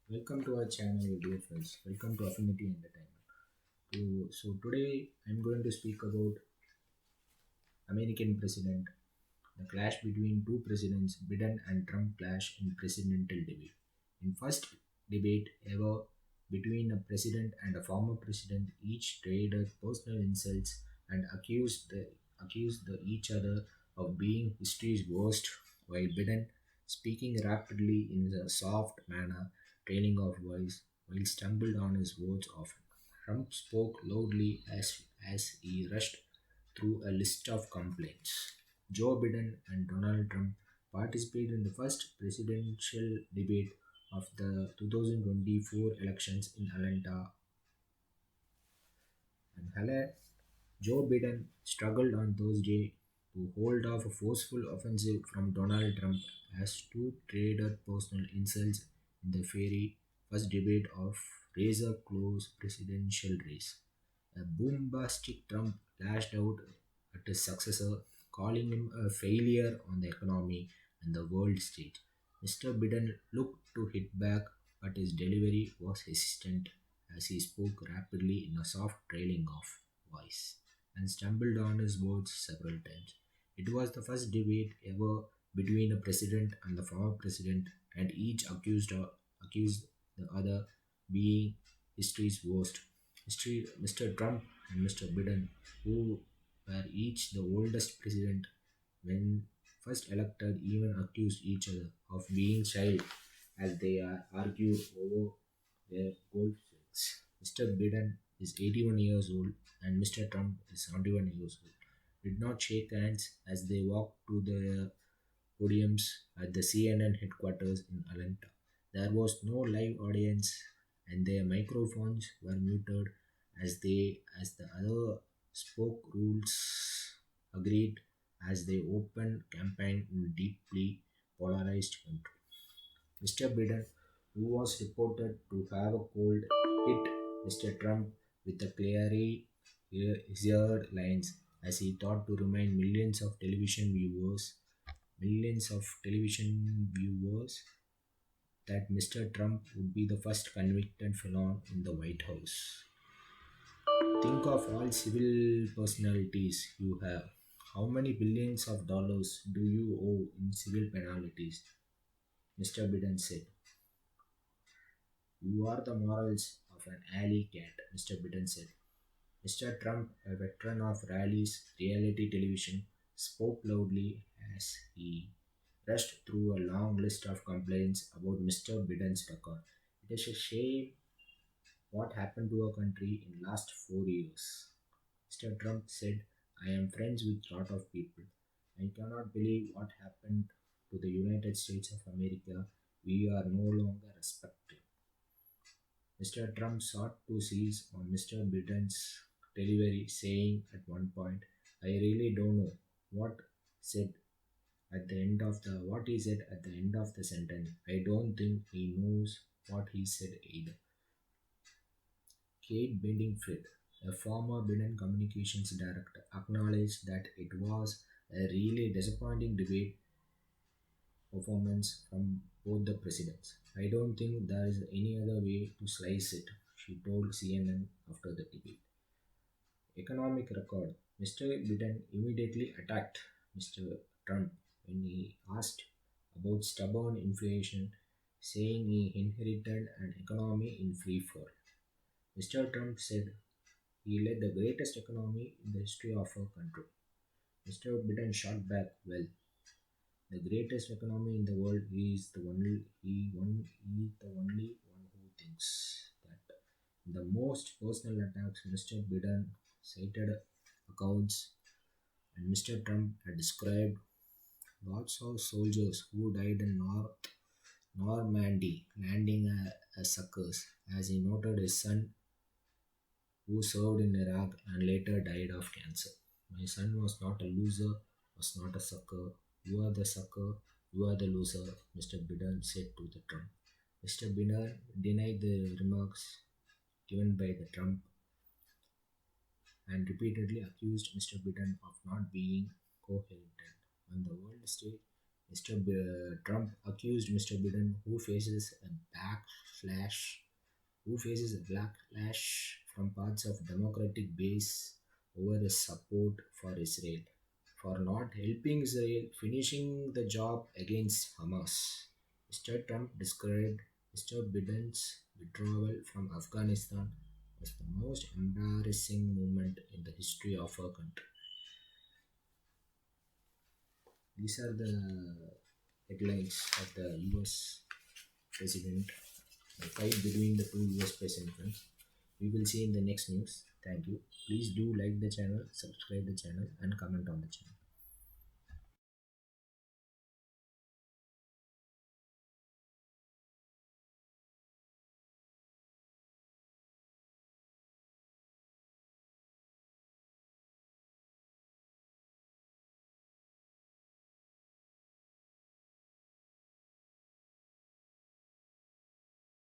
Welcome to our channel, dear friends. Welcome to Affinity Entertainment. So today I'm going to speak about American president, the clash between two presidents, Biden and Trump clash in presidential debate. In first debate ever between a president and a former president, each traded personal insults and accused each other of being history's worst, while Biden, speaking rapidly in a soft manner, trailing off voice, while stumbled on his words often. Trump spoke loudly as he rushed through a list of complaints. Joe Biden and Donald Trump participated in the first presidential debate of the 2024 elections in Atlanta. And Joe Biden struggled on Thursday to hold off a forceful offensive from Donald Trump as two traded personal insults in the very first debate of razor close presidential race. A bombastic Trump lashed out at his successor, calling him a failure on the economy and the world stage. Mr. Biden looked to hit back, but his delivery was hesitant as he spoke rapidly in a soft trailing off voice and stumbled on his words several times. It was the first debate ever between a president and the former president, and each accused the other being history's worst. Mr. Trump and Mr. Biden, who were each the oldest president when first elected, even accused each other of being child as they argued over their gold flakes. Mr. Biden is 81 years old and Mr. Trump is 71 years old. Did not shake hands as they walked to the podiums at the CNN headquarters in Atlanta. There was no live audience and their microphones were muted as the other spoke rules agreed as they opened campaign in a deeply polarized country. Mr. Biden, who was reported to have a cold, hit Mr. Trump with a clearly heard lines as he thought to remind millions of television viewers that Mr. Trump would be the first convicted felon in the White House. Think of all civil personalities you have. How many billions of dollars do you owe in civil penalties? Mr. Biden said. You are the morals of an alley cat, Mr. Biden said. Mr. Trump, a veteran of rallies, reality television, spoke loudly as he rushed through a long list of complaints about Mr. Biden's record. It is a shame what happened to our country in last 4 years. Mr. Trump said, I am friends with lot of people. I cannot believe what happened to the United States of America. We are no longer respected. Mr. Trump sought to seize on Mr. Biden's delivery, saying at one point, I really don't know what said what he said at the end of the sentence. I don't think he knows what he said either. Kate Bedingfield, a former Biden communications director, acknowledged that it was a really disappointing debate performance from both the presidents. I don't think there is any other way to slice it, she told CNN after the debate. Economic record. Mr. Biden immediately attacked Mr. Trump when he asked about stubborn inflation, saying he inherited an economy in free fall. Mr. Trump said he led the greatest economy in the history of our country. Mr. Biden shot back, well, the greatest economy in the world is the only one who thinks that. The most personal attacks Mr. Biden cited accounts and Mr. Trump had described lots of soldiers who died in Normandy landing as suckers, as he noted his son who served in Iraq and later died of cancer. My son was not a loser, was not a sucker. You are the sucker, you are the loser, Mr. Biden said to the Trump. Mr. Biden denied the remarks given by the Trump and repeatedly accused Mr. Biden of not being coherent. On the world stage, Trump accused Mr. Biden, who faces a backlash who faces a backlash from parts of Democratic base over his support for Israel, for not helping Israel finishing the job against Hamas. Mr. Trump described Mr. Biden's withdrawal from Afghanistan as the most embarrassing moment in the history of our country. These are the headlines of the US president, the fight between the two US presidents. We will see in the next news. Thank you. Please do like the channel, subscribe the channel, and comment on the channel.